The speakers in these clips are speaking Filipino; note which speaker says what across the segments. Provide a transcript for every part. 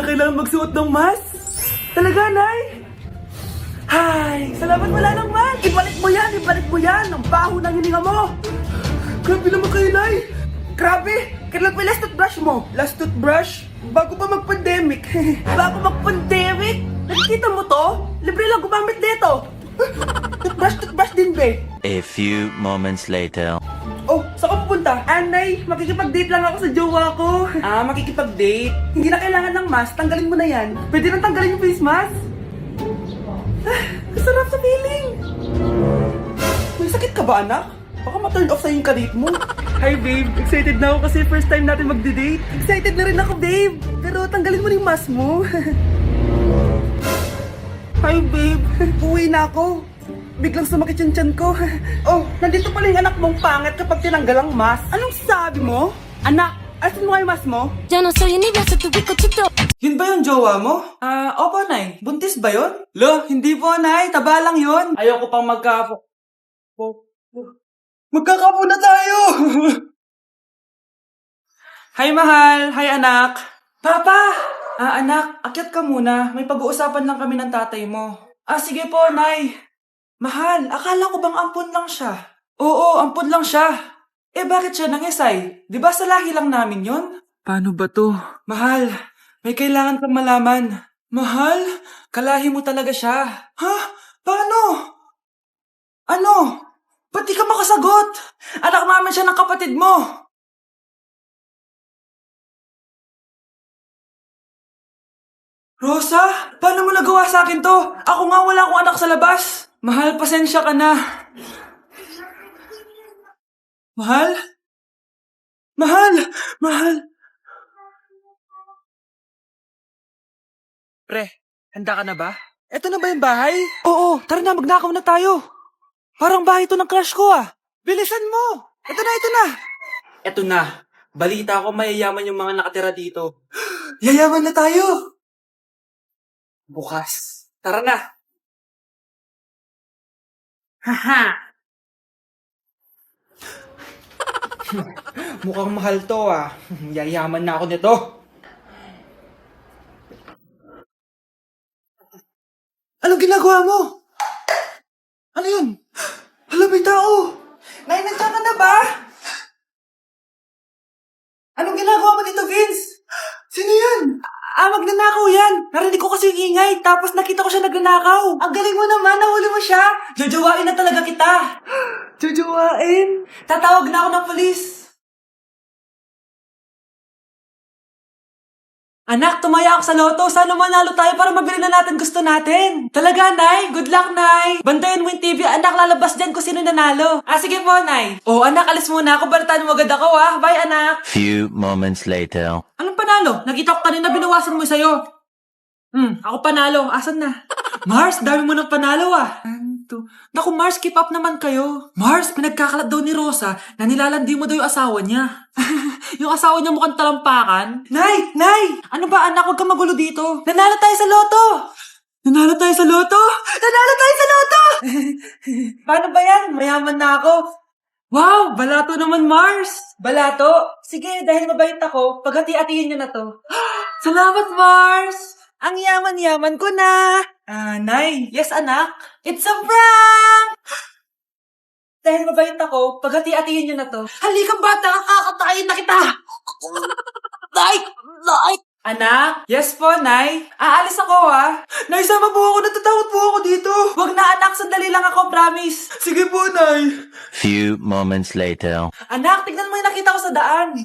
Speaker 1: na kailangan magsuot ng mask. Talaga, Nay? Hay, salamat wala ng mask. Ibalik mo yan, ibalik mo yan. Ang baho ng hininga mo. Grabe naman kayo, Nay. Grabe, kailan pa yung last toothbrush mo? Last toothbrush? Bago pa mag-pandemic. Bago mag-pandemic? Nakikita mo to? Libre lang gumamit dito. Toothbrush din, be.
Speaker 2: A few moments later.
Speaker 1: Oh, saan ka pupunta? Anay, makikipag-date lang ako sa jowa ko. Makikipag-date? Hindi na kailangan ng mask, tanggalin mo na yan. Pwede nang tanggalin yung face mask? Kasarap sa feeling. May sakit ka ba, anak? Baka ma-turn off sa'yo yung karit mo. Hi, babe. Excited na ako kasi first time natin mag-date. Excited na rin ako, babe. Pero tanggalin mo na yung mask mo. Hi, babe. Uwi na ako. Biglang sumakit yung tiyan ko. Oh, nandito pala yung anak mong pangit kapag tinanggal ang mask. Anong sabi mo? Anak, asin mo nga yung mask mo?
Speaker 3: Ya no soy envidia, tu pico tuto.
Speaker 1: Yun ba yung jowa mo? Opo, Nay. Buntis ba yun? Lo, hindi po, Nay. Taba lang yun. Ayoko pang Magkakapo na tayo! Hi, mahal. Hi, anak. Papa! Anak, akyat ka muna. May pag-uusapan lang kami ng tatay mo. Sige po, Nay. Mahal, akala ko bang ampun lang siya? Oo, ampun lang siya. Bakit siya nangisay? Di ba sa lahi lang namin yon? Paano ba to? Mahal, may kailangan kang malaman. Mahal, kalahi mo talaga siya. Ha? Paano? Ano? Ba't di ka makasagot? Anak namin siya ng kapatid mo. Rosa, paano mo nagawa sa akin to? Ako nga wala akong anak sa labas. Mahal, pasensya ka na. Mahal? Mahal! Pre, handa ka na ba? Eto na ba yung bahay? Oo, tara na, magnakaw na tayo. Parang bahay to ng crush ko ah. Bilisan mo! Ito na! Eto na, balita ko mayayaman yung mga nakatira dito. Yayaman na tayo! Bukas. Tara na! Haha! Mukhang mahal to ah. Yayaman na ako nito. Anong ginagawa mo? Ano yun? Hala, may tao! Nay, nandiyan ka na ba? Anong ginagawa mo dito, Vince? Sino yan? Magnanakaw yan. Narinig ko kasi yung ingay, tapos nakita ko siya nagnanakaw. Ang galing mo naman, nahuli mo siya. Jojowain na talaga kita. Jojowain? Tatawag na ako ng polis. Anak, tumaya ako sa loto. Sana manalo tayo para mabili na natin gusto natin. Talaga, Nay? Good luck, Nay. Bantayan mo yung TV. Anak, lalabas dyan kung sino nanalo. Sige po, Nay. Anak, alis muna ako. Balitaan mo agad ako, Bye, anak.
Speaker 2: Few moments later.
Speaker 1: Anong panalo? Nakita ko kanina binawasan mo sa'yo. Ako panalo. Asan na? Mars, dami mo ng panalo Naku, Mars, keep up naman kayo. Mars, pinagkakalat daw ni Rosa na nilalandi mo daw yung asawa niya. Yung asawa niya mukhang talampakan. Nay! Ano ba, anak? Huwag kang magulo dito. Nanalo tayo sa loto! Nanalo tayo sa loto! Paano ba yan? Mayaman na ako. Wow! Balato naman, Mars! Balato? Sige, dahil mabait ako, paghati-hatiin niyo na to. Salamat, Mars! Ang yaman-yaman ko na! Nay. Yes, anak? It's a prank! Dahil mabait ako, paghati-hatiin niyo na to. Halika, bata! Kakatayin na kita! Nay! Anak? Yes po, Nay. Aalis ako, Nay, sama po ako. Natatakot po ako dito. Wag na, anak. Sandali lang ako, promise. Sige po, Nay.
Speaker 2: Few moments later.
Speaker 1: Anak, tignan mo yung nakita ko sa daan.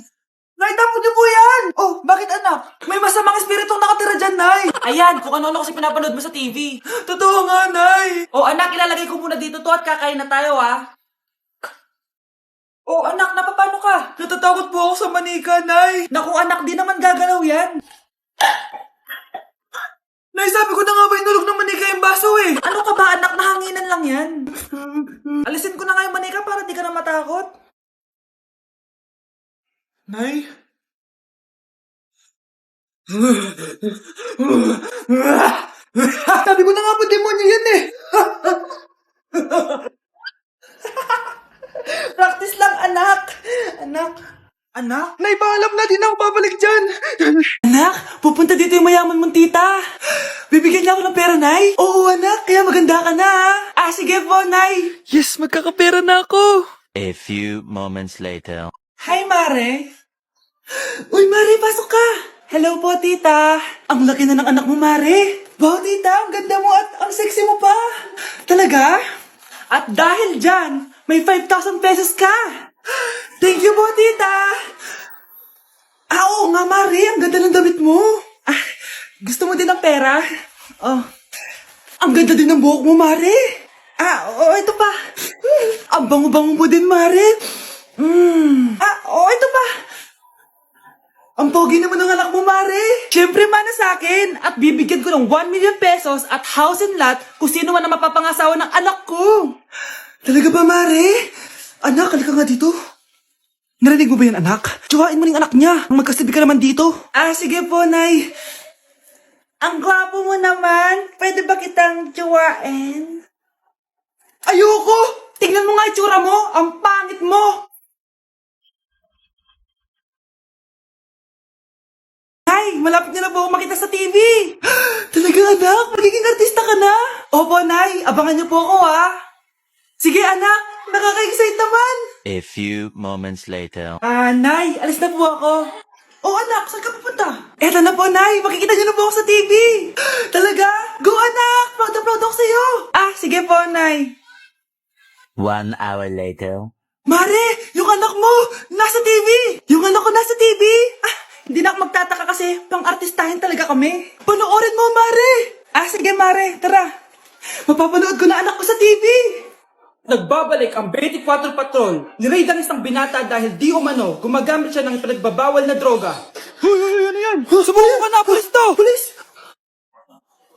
Speaker 1: Nay, tapon niyo po yan! Oh, bakit anak? May masamang espiritong nakatira dyan, Nay! Ayan, kung ano-ano kasi pinapanood mo sa TV. Totoo nga, Nay! Oh, anak, ilalagay ko muna dito to at kakain na tayo, Oh, anak, napapano ka? Natatakot po ako sa manika, Nay. Naku, anak, di naman gagalaw yan. Nay, sabi ko na nga ba inulog ng manika yung baso Ano ka ba, anak? Nahanginan lang yan. Alisin ko na nga yung manika para di ka na matakot. Nay? Sabi ko na nga ba demonyo yan Practice lang, anak. Anak. Anak? Naipaalam na din ako babalik dyan. Anak, pupunta dito yung mayaman mong tita. Bibigyan niya ako ng pera, Nay? Oo, anak. Kaya maganda ka na, ha? Ah, sige po, Nay. Yes, magkakapera na ako.
Speaker 2: A few moments later.
Speaker 1: Hi, Mare. Uy, Mare, pasok ka. Hello po, tita. Ang laki na ng anak mo, Mare. Wow, tita, ang ganda mo at ang sexy mo pa. Talaga? At dahil dyan, may 5,000 pesos ka. Thank you po, tita. Ah, oo nga, Mare. Ang ganda ng damit mo. Ah, gusto mo din ng pera? Oh, ang ganda din ng buhok mo, Mare. Ah, oo, ito pa. Ang bango-bango mo din, Mare. Ah, oo, ito pa. Ang pogi naman ng anak mo, Mare. Siyempre, mana sa akin. At bibigyan ko ng 1 million pesos at house and lot kung sino man ang mapapangasawa ng anak ko. Talaga ba, Mare? Anak, halika nga dito. Narinig mo ba yan, anak? Tsuhain mo ng anak niya. Magkasabi ka naman dito. Ah, sige po, Nay. Ang gwapo mo naman. Pwede ba kitang tsuhain? Ayoko! Tingnan mo nga itsura mo. Ang pangit mo. Nay, malapit na po ako makita sa TV. Talaga, anak? Magiging artista ka na? Opo, Nay. Abangan niyo po ako, ha? Sige, anak. Nakaka-excite naman.
Speaker 2: A few moments later.
Speaker 1: Ah, Nay. Alis na po ako. Oh, anak. Saan ka pupunta? Eto na po, Nay. Makikita niyo na po ako sa TV. Talaga? Go, anak. Proud na proud ako sa'yo. Ah, sige po, Nay.
Speaker 2: 1 hour later.
Speaker 1: Mare, yung anak mo, nasa TV. Yung anak ko nasa TV. Ah, hindi na ako magtataka kasi pang-artistahin talaga kami. Panoorin mo, Mare. Ah, sige, Mare. Tara. Mapapanood ko na anak ko sa TV. Nagbabalik ang 24 Patrol. Niraid ang isang binata dahil di umano gumagamit siya ng pinagbabawal na droga. Hoy, ano yan? Sumulong ka na, pulis to! Pulis!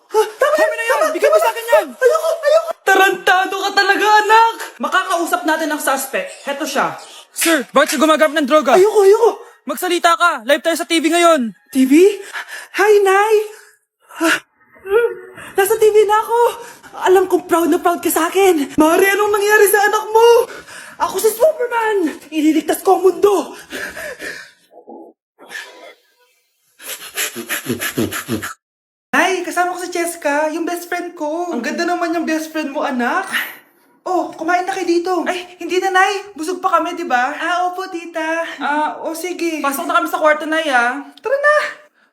Speaker 1: Tama na yan! Bigay mo sa akin yan! Ayoko! Tarantado ka talaga, anak! Makakausap natin ang suspect. Heto siya.
Speaker 4: Sir, bakit ka gumagamit ng droga?
Speaker 1: Ayoko!
Speaker 4: Magsalita ka! Live tayo sa TV ngayon!
Speaker 1: TV? Hi, Nay! Nasa TV na ako! Alam kong proud na proud ka sa akin! Mari, anong nangyari sa anak mo? Ako si Superman! Ililigtas ko ang mundo! Nay, kasama ko si Cheska, yung best friend ko. Ang ganda naman yung best friend mo, anak. Oh, kumain na kayo dito. Ay, hindi na, Nay. Busog pa kami, di ba? Ah, opo, tita. Ah, o sige. Pasok na kami sa kwarto, Nay, ah. Tara na.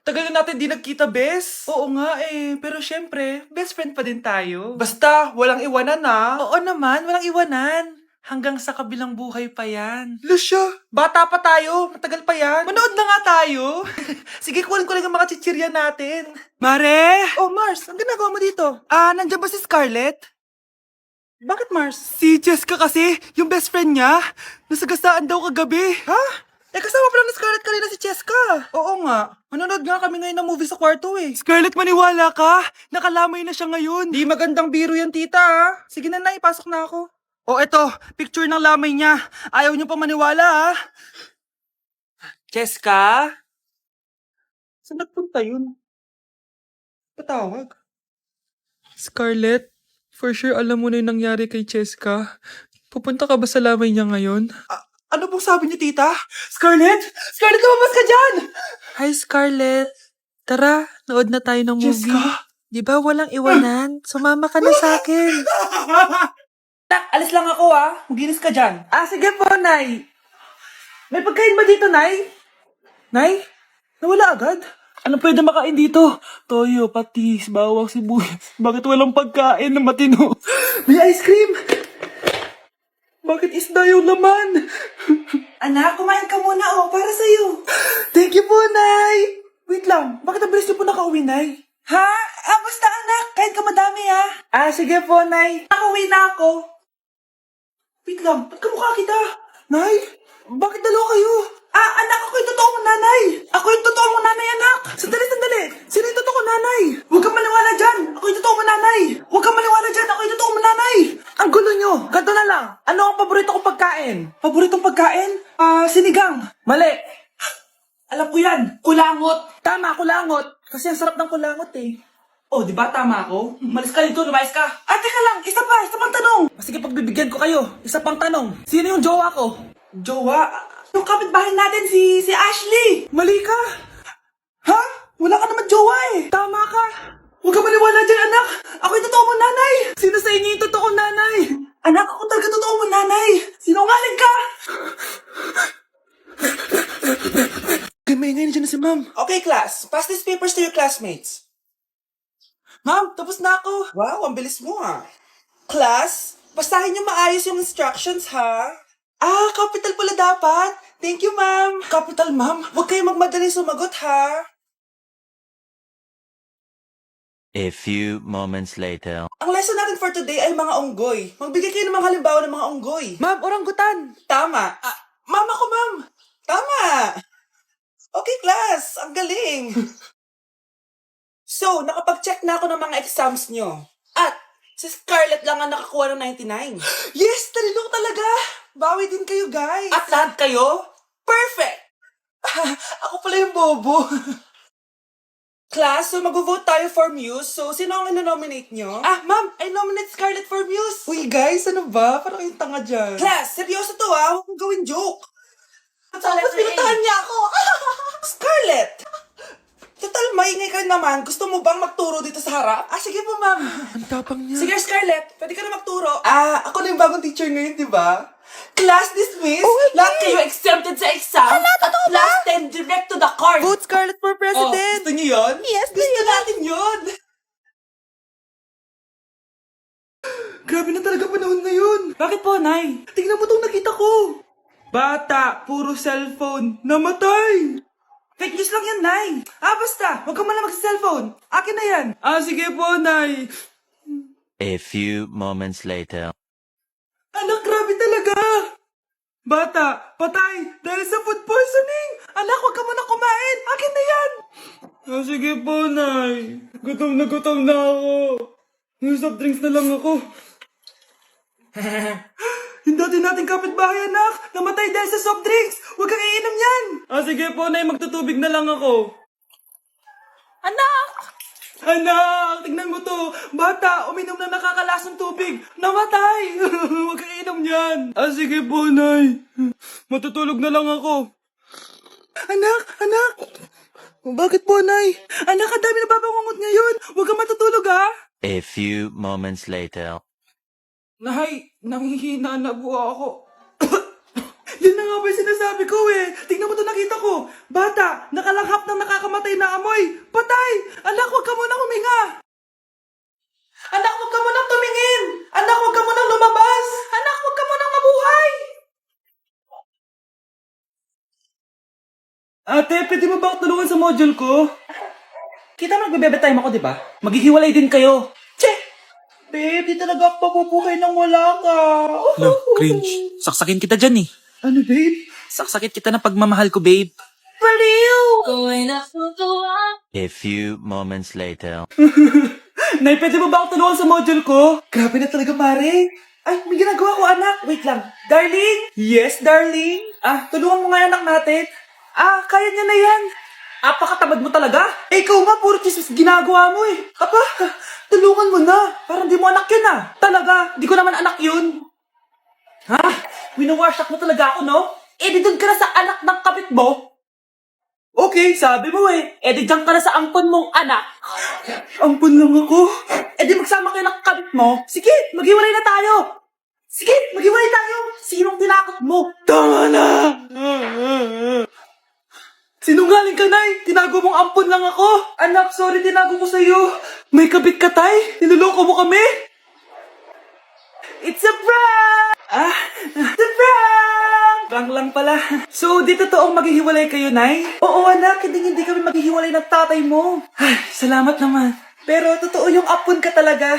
Speaker 1: Tagal na natin di nagkita, bes. Oo nga eh, pero syempre, best friend pa din tayo. Basta, walang iwanan na. Oo naman, walang iwanan. Hanggang sa kabilang buhay pa yan. Lucia, bata pa tayo. Matagal pa yan. Manood na nga tayo. Sige, kunin ko lang ang mga chichirya natin. Mare! Oh, Mars, ang ginagawa mo dito? Ah, nandiyan ba si Scarlett? Bakit, Mars? Si Jessica kasi, yung best friend niya, nasagasaan daw kagabi. Ha? Eh, kasama pala ni Scarlett kanina si Cheska. Oo nga. Manonood nga kami ngayon ng movie sa kwarto eh. Scarlett, maniwala ka. Nakalamay na siya ngayon. Di magandang biro yan, tita, ha? Sige na, Nay, pasok na ako. O, eto. Picture ng lamay niya. Ayaw niyo pa maniwala, ha? Cheska? Saan nagpunta yun? Patawag.
Speaker 4: Scarlett, for sure alam mo na yung nangyari kay Cheska. Pupunta ka ba sa lamay niya ngayon?
Speaker 1: Ano pong sabi niyo, tita? Scarlett? Scarlett, lumabas ka dyan!
Speaker 4: Hi, Scarlett. Tara, nood na tayo ng movie.
Speaker 1: Jessica?
Speaker 4: Di ba walang iwanan? Sumama ka na sa akin.
Speaker 1: Tak, alis lang ako, ha? Maginis ka dyan. Ah, sige po, Nay. May pagkain ba dito, Nay? Nay? Nawala agad? Ano pwede makain dito? Toyo, patis, bawang, sibuyas. Bakit walang pagkain na matino? May ice cream! Bakit isda yung laman? Anak, kumain ka muna, oh, para sa'yo. Thank you po, Nay. Wait lang, bakit ang bilis niyo po nakauwi, Nay? Ha? Ah, basta anak, kahit ka madami, ha? Ah, sige po, Nay. Nakauwi na ako. Wait lang, ba't kamukha kita? Nay, bakit dalawa kayo? Ah, anak, ako yung totoo mong nanay. Ako yung totoo mong nanay, anak. Sandali. Sino yung totoo kong nanay? Huwag kang maniwala dyan. Ako yung totoo mong nanay. Huwag kang maniwala dyan. Ako yung totoo mong nanay. Ang gulo nyo. Ganto na lang. Ano ang paborito kong pagkain? Paboritong pagkain? Sinigang. Mali. Alam ko yan. Kulangot. Tama, kulangot. Kasi ang sarap ng kulangot eh. Oh, di ba tama ako? Malis ka dito, lumayas ka. Ah, teka lang. Isa pang tanong. Sige, pagbibigyan ko kayo. Isa pang tanong. Sino yung jowa ko? Jowa? Yung kapitbahay natin, si Ashley! Mali ka! Ha? Wala ka naman jowa eh! Tama ka! Huwag ka maniwala dyan, anak! Ako yung totoo mong nanay! Sino sa inyo yung totoo nanay? Anak, ako talaga totoo mong nanay! Sinungaling ka! May ngayon dyan na si ma'am. Okay, class. Pass these papers to your classmates. Ma'am, tapos na ako. Wow, ang bilis mo ah. Class, basahin niyo maayos yung instructions ha. Ah, capital pala dapat. Thank you, ma'am. Capital, ma'am. Huwag kayo magmadaling sumagot ha.
Speaker 2: A few moments later.
Speaker 1: Ang lesson natin for today ay mga unggoy. Magbigay kayo ng mga halimbawa ng mga unggoy. Ma'am, oranggutan. Tama. Ma'am ako, ma'am. Tama. Okay, class. Ang galing. So, nakapag-check na ako ng mga exams nyo. At, si Scarlett lang ang nakakuha ng 99. Yes! Talino talaga! Bawi din kayo, guys. At lahat kayo? Perfect! Ako pala yung bobo. Class, so mag-vote tayo for Muse. So, sino ang ino-nominate nyo? Ah, ma'am, I nominate Scarlett for Muse. Uy, guys, ano ba? Parang yung tanga dyan. Class, seryoso to ah. Huwag mong gawin joke. Tapos pinuntahan niya ako. Scarlett! Total, maingay ka rin naman. Gusto mo bang magturo dito sa harap? Ah, sige po, ma'am.
Speaker 4: Ang tapang niya.
Speaker 1: Sige, Scarlett. Pwede ka na magturo. Ah, ako na yung bagong teacher ngayon, di ba? Class dismissed. Lahat kayo exempted sa exam. At last 10 direct to the court. Vote Scarlett for president. Gusto niyo yun? Yes, gusto natin yun. Grabe na talaga panahon ngayon. Bakit po, Nay? Tingnan mo itong nakita ko. Bata, puro cellphone, namatay. Fake news lang yan, Nay. Ah, basta. Huwag ka man lang mag-cellphone. Akin na yan. Ah, sige po, Nay.
Speaker 2: A few moments later.
Speaker 1: Anak, grabe talaga. Bata, patay dahil sa food poisoning. Anak, huwag ka muna kumain. Akin na yan. Ah, sige po, Nay. Gutom na ako. Soft drinks na lang ako. Yung dati nating kapitbahay, anak. Namatay dahil sa soft drinks. Huwag kang iinom yan. Ah, sige po, Nay. Magtutubig na lang ako. Anak! Anak! Tignan mo to. Bata, uminom na nakakalasang tubig. Namatay! Huwag kang iinom yan. Ah, sige po, Nay. Matutulog na lang ako. Anak! Bakit po, Nay? Anak, ang dami na babangungot ngayon. Huwag kang matutulog, ha?
Speaker 2: A few moments later.
Speaker 1: Nay, nanghihina na po ako. Yan na nga ba yung sinasabi ko eh. Tingnan mo to nakita ko. Bata, nakalanghap ng nakakamatay na amoy. Patay! Anak, huwag ka munang huminga. Anak, huwag ka munang tumingin. Anak, huwag ka munang lumabas. Anak, huwag ka munang mabuhay. Ate, pwede mo ba tulungan sa module ko? Kita mo nagbe-bebe time ako, di ba? Maghihiwalay din kayo. Che! Babe, di talaga ako papupuhay nang wala ka.
Speaker 5: Lo, cringe. Saksakin kita dyan eh.
Speaker 1: Ano, babe?
Speaker 5: Saksakit kita ng pagmamahal ko, babe.
Speaker 1: Baliw!
Speaker 2: A few moments later.
Speaker 1: Nay, pwede mo ba ako tulungan sa module ko? Grabe na talaga, Mare. Ay, may ginagawa ko, anak. Wait lang. Darling? Yes, darling? Ah, tulungan mo nga yung anak natin. Ah, kaya niya na yan. Apakatamad mo talaga. Eh, ikaw nga, puro chismis ginagawa mo eh. Aba, tulungan mo na. Parang di mo anak yun ah. Talaga, di ko naman anak yun. Ha? Winawasak mo talaga ako, no? Eh, di doon ka na sa anak ng kapit mo. Okay, sabi mo eh. Eh, di dyan ka na sa ampon mong anak. Ampon lang ako. Eh, di magsama kayo ng kabit mo. Sige, maghiwalay na tayo. Sige, maghiwalay tayo. Sinong tinakot mo? Tama na! Sinungaling ka, Nay. Tinago mong ampon lang ako. Anak, sorry, tinago ko sa'yo. May kabit ka, Tay. Niloloko mo kami. It's a prank! Ah, it's a prank! Prank lang pala. So, di totoong maghihiwalay kayo, Nay? Oo, anak. Hindi kami maghihiwalay ng tatay mo. Ay, salamat naman. Pero totoo yung apon ka talaga.